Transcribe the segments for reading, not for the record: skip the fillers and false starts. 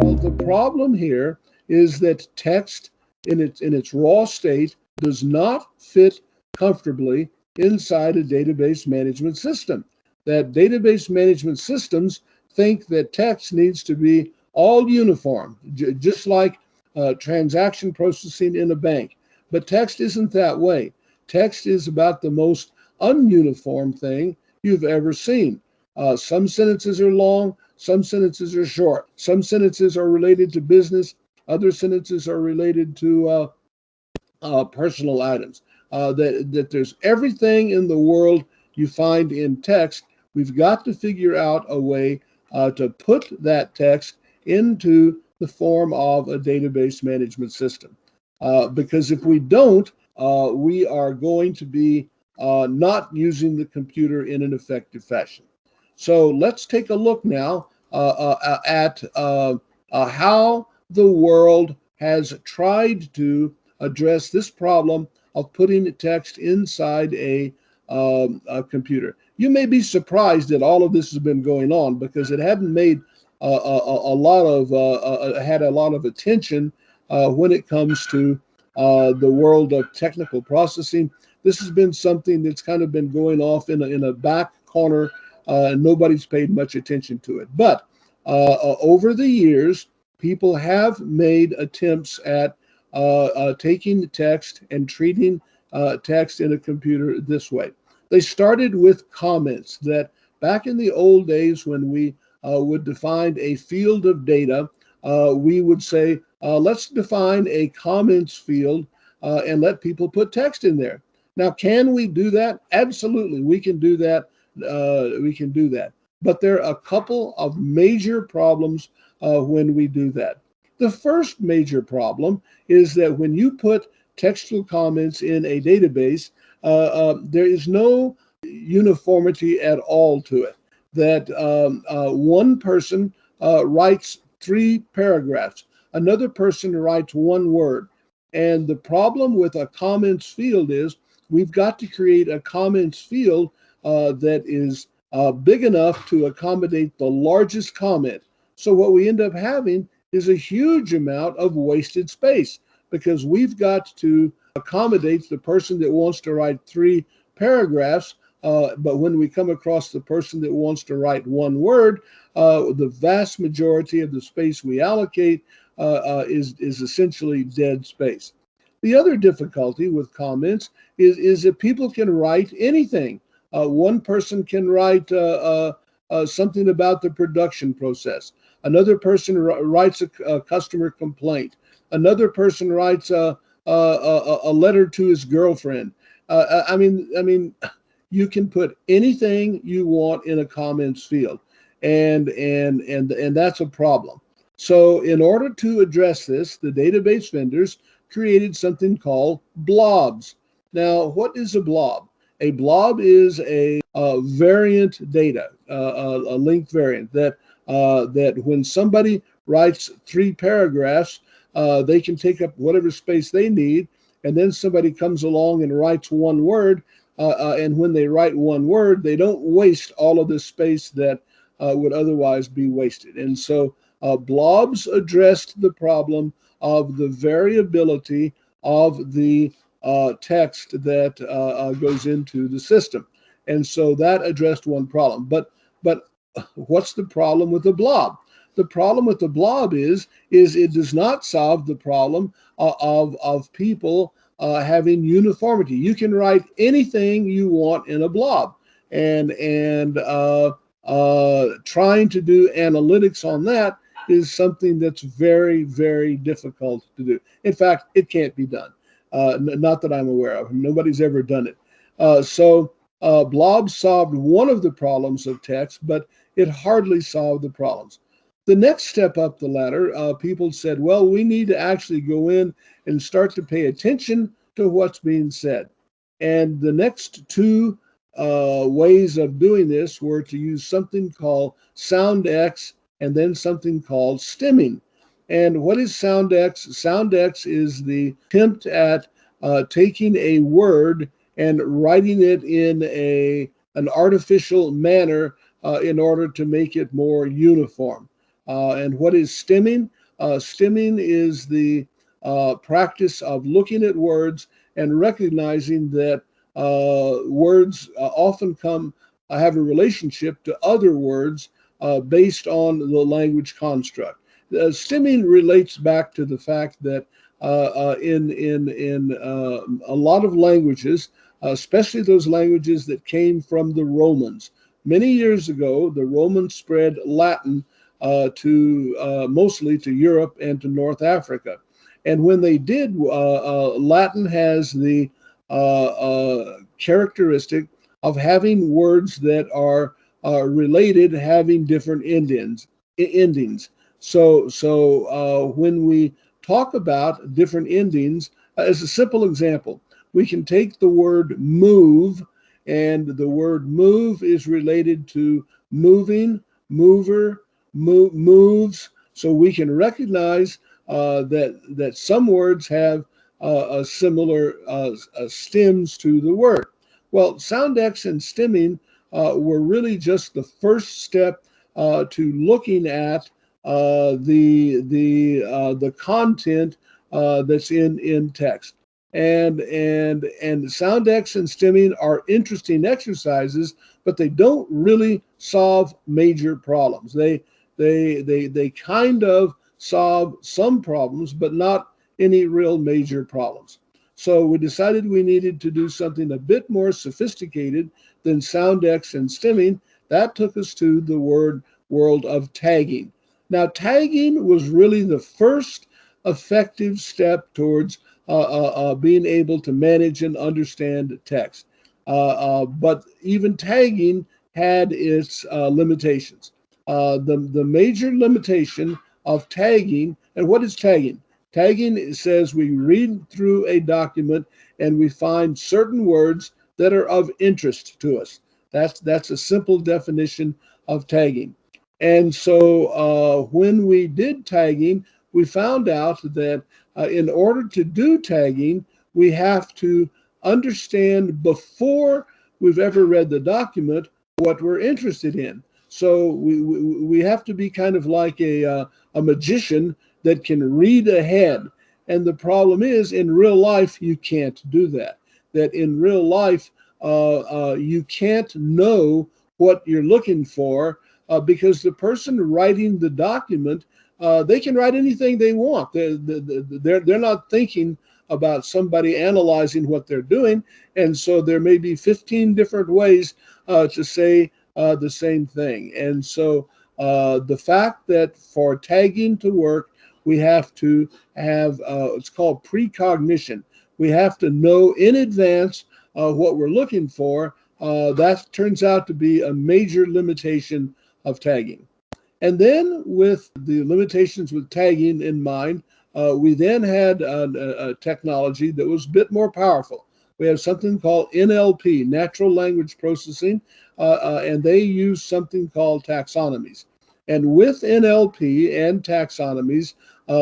Well, the problem here is that text in its raw state does not fit comfortably inside a database management system. That database management systems think that text needs to be all uniform, just like transaction processing in a bank. But text isn't that way. Text is about the most ununiform thing you've ever seen. Some sentences are long, some sentences are short. Some sentences are related to business, other sentences are related to personal items. That there's everything in the world you find in text. We've got to figure out a way to put that text into the form of a database management system. Because if we don't, we are going to be not using the computer in an effective fashion. So let's take a look now at how the world has tried to address this problem of putting text inside a computer. You may be surprised that all of this has been going on because it hadn't made had a lot of attention when it comes to the world of technical processing. This has been something that's kind of been going off in a back corner. Nobody's paid much attention to it. But over the years, people have made attempts at taking text and treating text in a computer this way. They started with comments that back in the old days when we would define a field of data, we would say, let's define a comments field and let people put text in there. Now, can we do that? Absolutely, we can do that. But there are a couple of major problems when we do that. The first major problem is that when you put textual comments in a database, there is no uniformity at all to it. That one person writes 3 paragraphs, another person writes 1 word. And the problem with a comments field is we've got to create a comments field that is big enough to accommodate the largest comment. So what we end up having is a huge amount of wasted space because we've got to accommodate the person that wants to write 3 paragraphs. But when we come across the person that wants to write 1 word, the vast majority of the space we allocate is essentially dead space. The other difficulty with comments is that people can write anything. One person can write something about the production process. Another person writes a customer complaint. Another person writes a letter to his girlfriend. I mean, you can put anything you want in a comments field, and that's a problem. So in order to address this, the database vendors created something called blobs. Now, what is a blob? A blob is a variant data, a linked variant that when somebody writes 3 paragraphs, they can take up whatever space they need, and then somebody comes along and writes 1 word, and when they write 1 word, they don't waste all of this space that would otherwise be wasted. And so blobs addressed the problem of the variability of the text that goes into the system. And so that addressed one problem. But what's the problem with the blob? The problem with the blob is it does not solve the problem of people having uniformity. You can write anything you want in a blob, and trying to do analytics on that is something that's very, very difficult to do. In fact, it can't be done. Not that I'm aware of. Nobody's ever done it. So blobs solved one of the problems of text, but it hardly solved the problems. The next step up the ladder, people said, well, we need to actually go in and start to pay attention to what's being said. And the next 2 ways of doing this were to use something called SoundX and then something called stemming. And what is SoundX? SoundX is the attempt at taking a word and writing it in an artificial manner in order to make it more uniform. And what is stemming? Stemming is the practice of looking at words and recognizing that words often have a relationship to other words based on the language construct. Stemming relates back to the fact that in a lot of languages, especially those languages that came from the Romans, many years ago, the Romans spread Latin to mostly to Europe and to North Africa. And when they did, Latin has the characteristic of having words that are related, having different endings. So when we talk about different endings, as a simple example, we can take the word move, and the word move is related to moving, mover, moves. So we can recognize that some words have a similar stems to the word. Well, sound X and stemming were really just the first step to looking at the content that's in text. And sound X and stemming are interesting exercises, but they don't really solve major problems. They kind of solve some problems, but not any real major problems. So we decided we needed to do something a bit more sophisticated than sound X and stemming. That took us to the world of tagging. Now, tagging was really the first effective step towards being able to manage and understand text. But even tagging had its limitations. The major limitation of tagging, and what is tagging? Tagging says we read through a document and we find certain words that are of interest to us. That's a simple definition of tagging. And so when we did tagging, we found out that in order to do tagging, we have to understand before we've ever read the document what we're interested in. So we have to be kind of like a magician that can read ahead. And the problem is, in real life, you can't do that. That in real life, you can't know what you're looking for because the person writing the document, they can write anything they want. They're not thinking about somebody analyzing what they're doing. And so there may be 15 different ways to say the same thing. And so the fact that for tagging to work, we have to have, it's called precognition. We have to know in advance what we're looking for. That turns out to be a major limitation of tagging. And then with the limitations with tagging in mind, we then had a technology that was a bit more powerful. We have something called NLP, natural language processing, and they use something called taxonomies. And with NLP and taxonomies,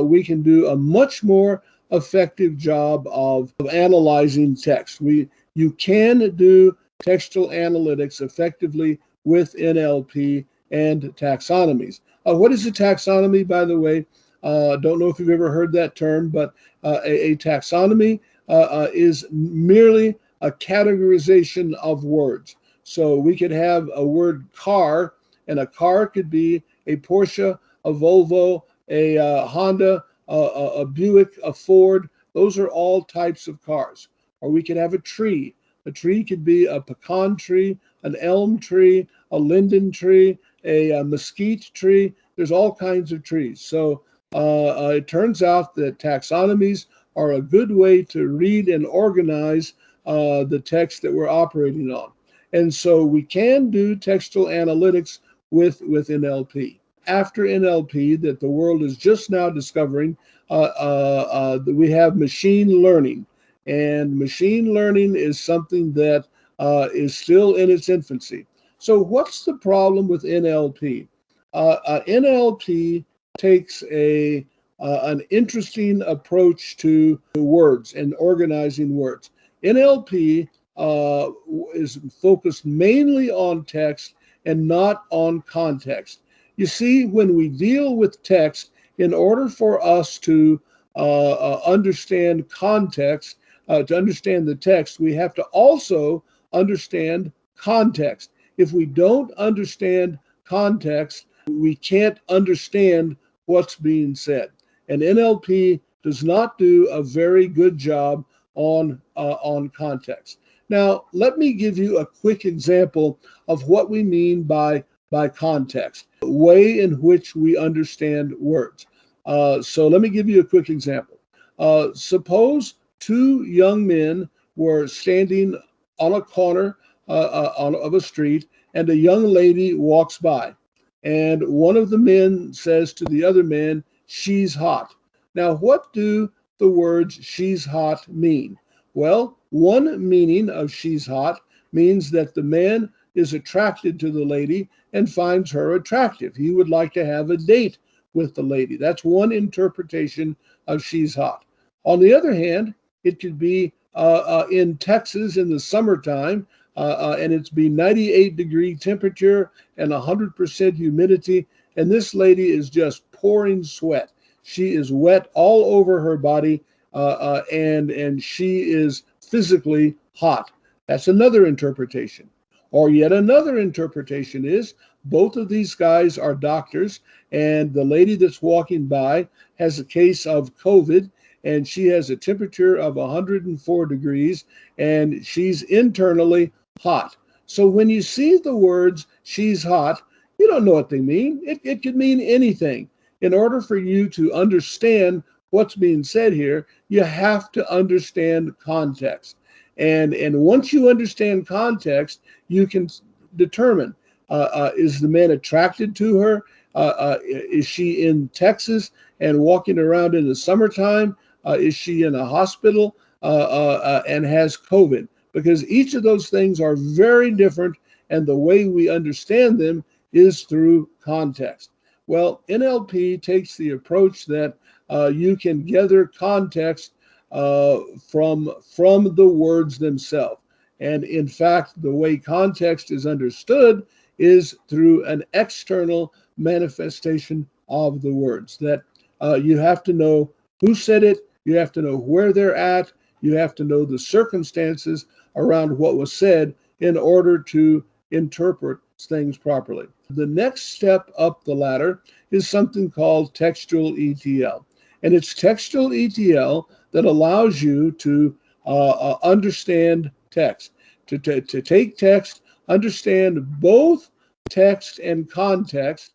we can do a much more effective job of analyzing text. You can do textual analytics effectively with NLP and taxonomies. What is a taxonomy, by the way? Don't know if you've ever heard that term, but a taxonomy is merely a categorization of words. So we could have a word car, and a car could be a Porsche, a Volvo, a Honda, a Buick, a Ford. Those are all types of cars. Or we could have a tree. A tree could be a pecan tree, an elm tree, a linden tree, a mesquite tree. There's all kinds of trees. So it turns out that taxonomies are a good way to read and organize the text that we're operating on. And so we can do textual analytics with NLP. After NLP, that the world is just now discovering, we have machine learning. And machine learning is something that is still in its infancy. So what's the problem with NLP? NLP takes an interesting approach to words and organizing words. NLP is focused mainly on text and not on context. You see, when we deal with text, in order for us to understand context, to understand the text, we have to also understand context. If we don't understand context, we can't understand what's being said. And NLP does not do a very good job on context. Now, let me give you a quick example of what we mean by context, the way in which we understand words. So let me give you a quick example. Suppose two young men were standing on a corner of a street, and a young lady walks by. And one of the men says to the other man, "She's hot." Now, what do the words "she's hot" mean? Well, one meaning of "she's hot" means that the man is attracted to the lady and finds her attractive. He would like to have a date with the lady. That's one interpretation of "she's hot." On the other hand, it could be in Texas in the summertime, and it's be 98-degree temperature and 100% humidity, and this lady is just pouring sweat. She is wet all over her body, and she is physically hot. That's another interpretation. Or yet another interpretation is both of these guys are doctors, and the lady that's walking by has a case of COVID, and she has a temperature of 104 degrees, and she's internally hot. So when you see the words "she's hot," you don't know what they mean. It could mean anything. In order for you to understand what's being said here, you have to understand context. And once you understand context, you can determine, is the man attracted to her? Is she in Texas and walking around in the summertime? Is she in a hospital and has COVID? Because each of those things are very different, and the way we understand them is through context. Well, NLP takes the approach that you can gather context from the words themselves. And in fact, the way context is understood is through an external manifestation of the words, that you have to know who said it, you have to know where they're at, you have to know the circumstances around what was said in order to interpret things properly. The next step up the ladder is something called Textual ETL. And it's Textual ETL that allows you to understand text, to take text, understand both text and context,